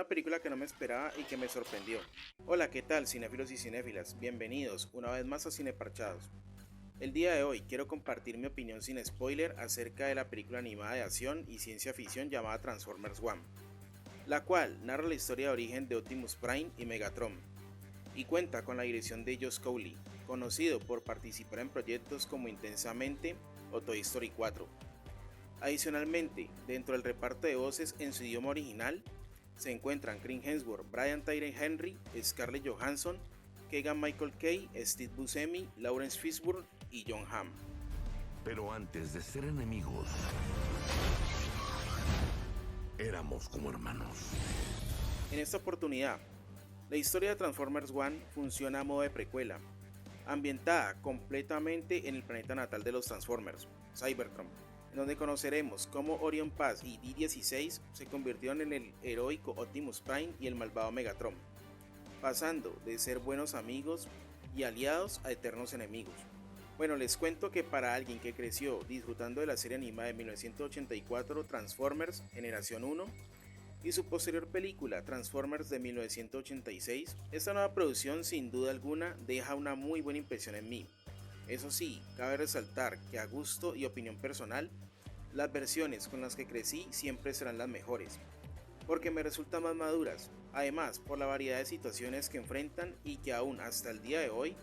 una película que no me esperaba y que me sorprendió. Hola, ¿qué tal, cinéfilos y cinéfilas? Bienvenidos una vez más a Cine Parchados. El día de hoy quiero compartir mi opinión sin spoiler acerca de la película animada de acción y ciencia ficción llamada Transformers One, la cual narra la historia de origen de Optimus Prime y Megatron, y cuenta con la dirección de Josh Cowley, conocido por participar en proyectos como Intensamente o Toy Story 4. Adicionalmente, dentro del reparto de voces en su idioma original, se encuentran Chris Hemsworth, Brian Tyree Henry, Scarlett Johansson, Keegan Michael Kay, Steve Buscemi, Lawrence Fishburne y Jon Hamm. Pero antes de ser enemigos, éramos como hermanos. En esta oportunidad, la historia de Transformers One funciona a modo de precuela, ambientada completamente en el planeta natal de los Transformers, Cybertron, en donde conoceremos cómo Orion Pass y D-16 se convirtieron en el heroico Optimus Prime y el malvado Megatron, pasando de ser buenos amigos y aliados a eternos enemigos. Bueno, les cuento que para alguien que creció disfrutando de la serie animada de 1984 Transformers Generación 1 y su posterior película Transformers de 1986, esta nueva producción sin duda alguna deja una muy buena impresión en mí. Eso sí, cabe resaltar que a gusto y opinión personal, las versiones con las que crecí siempre serán las mejores, porque me resultan más maduras, además por la variedad de situaciones que enfrentan y que aún hasta el día de hoy,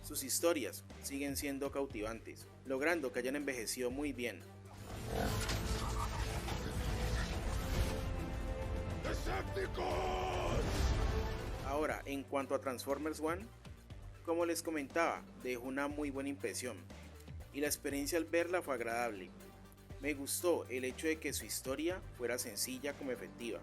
sus historias siguen siendo cautivantes, logrando que hayan envejecido muy bien. Ahora, en cuanto a Transformers One, como les comentaba, dejó una muy buena impresión, y la experiencia al verla fue agradable. Me gustó el hecho de que su historia fuera sencilla como efectiva,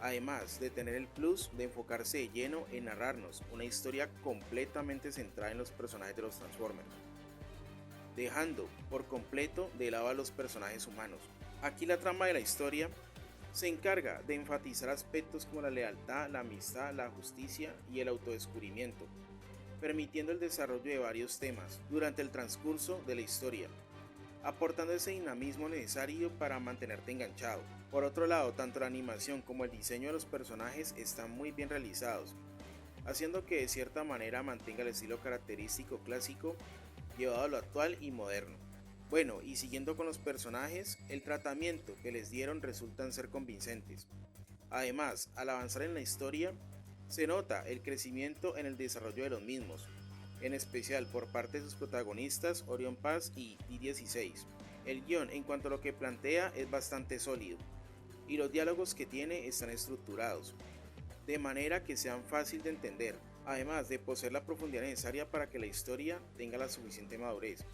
además de tener el plus de enfocarse de lleno en narrarnos una historia completamente centrada en los personajes de los Transformers, dejando por completo de lado a los personajes humanos. Aquí la trama de la historia se encarga de enfatizar aspectos como la lealtad, la amistad, la justicia y el autodescubrimiento, permitiendo el desarrollo de varios temas durante el transcurso de la historia, aportando ese dinamismo necesario para mantenerte enganchado. Por otro lado, tanto la animación como el diseño de los personajes están muy bien realizados, haciendo que de cierta manera mantenga el estilo característico clásico llevado a lo actual y moderno. Bueno, y siguiendo con los personajes, el tratamiento que les dieron resultan ser convincentes. Además, al avanzar en la historia, se nota el crecimiento en el desarrollo de los mismos, en especial por parte de sus protagonistas Orion Pass y D-16. El guión en cuanto a lo que plantea es bastante sólido, y los diálogos que tiene están estructurados, de manera que sean fácil de entender, además de poseer la profundidad necesaria para que la historia tenga la suficiente madurez,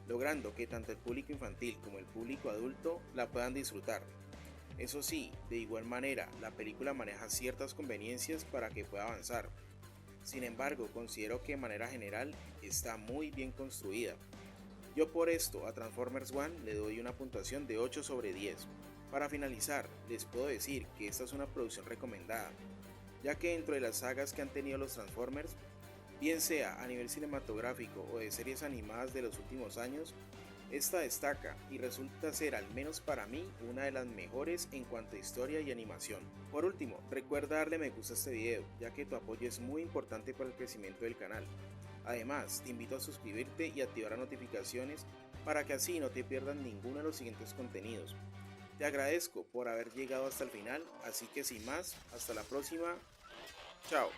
logrando que tanto el público infantil como el público adulto la puedan disfrutar. Eso sí, de igual manera, la película maneja ciertas conveniencias para que pueda avanzar. Sin embargo, considero que de manera general está muy bien construida. Yo por esto a Transformers One le doy una puntuación de 8 sobre 10. Para finalizar, les puedo decir que esta es una producción recomendada, ya que dentro de las sagas que han tenido los Transformers, bien sea a nivel cinematográfico o de series animadas de los últimos años, esta destaca y resulta ser, al menos para mí, una de las mejores en cuanto a historia y animación. Por último, recuerda darle me gusta a este video, ya que tu apoyo es muy importante para el crecimiento del canal. Además, te invito a suscribirte y activar las notificaciones para que así no te pierdas ninguno de los siguientes contenidos. Te agradezco por haber llegado hasta el final, así que sin más, hasta la próxima. Chao.